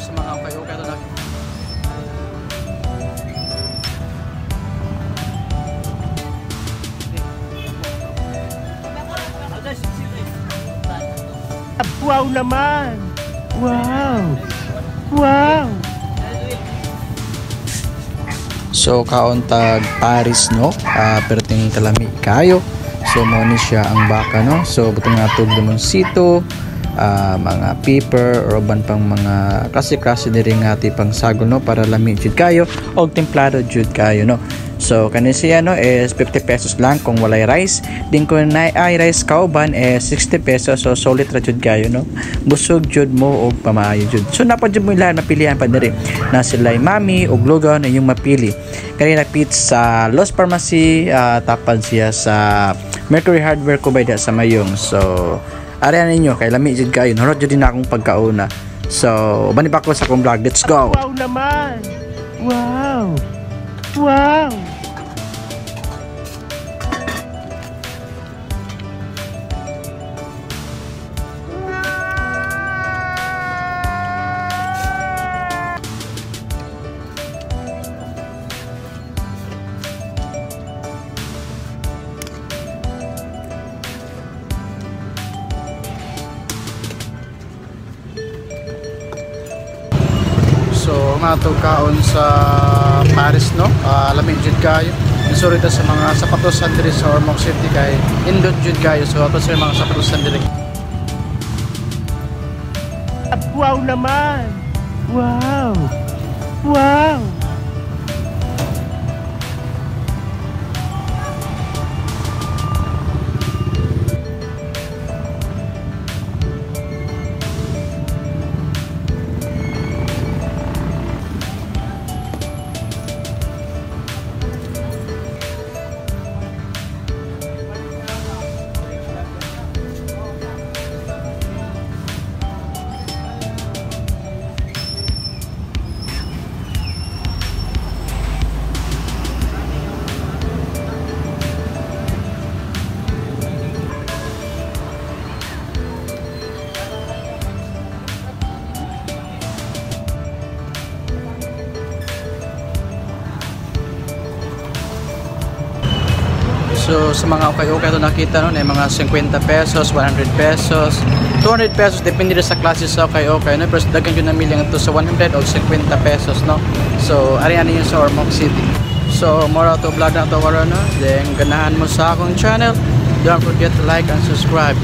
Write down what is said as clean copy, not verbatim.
sa mga okay to na. Wow naman! Wow! Wow! So kauntag Paris no, perting kalami kayo. So mo ni siya ang baka no. So butong natog limonsito, mga pepper or uban pang mga klase-klase diri nga tipang sagon no para lami jud kayo og templado jud kayo no. So kani siya no is 50 pesos lang kung walay rice. Din ko na ay rice kauban is 60 pesos, so solid ra jud kayo no. Busog jud mo og pamaayo jud. So napad jud mo ilan napilian pa diri. Na sila'y mami og lugaw na yung mapili. Kani napit sa Los Pharmacy, tapad siya sa Mercury Hardware ko bayda sa Mayong. So arian ninyo kay lami jud kayo. Narod jud din akong pagkauna. So bani pa ko sa akong vlog. Let's go. Wow naman! Wow! Wow! So matog kaon sa Paris no, lamig jud kayo. Sorry ta sa mga sapatos diri sa Ormoc City kay indot jud kayo. So ato sa mga sapatos diri. Wow naman! Wow! Wow! So sa mga okay to nakita no, ay mga 50 pesos, 100 pesos, 200 pesos depende sa klase sa okay no, pero daghan jud na milyang ito sa 100 o 50 pesos no. So ari ani yung sa Ormoc City. So more to vlog na to karon no. Then ganahan mo sa akong channel. Don't forget to like and subscribe.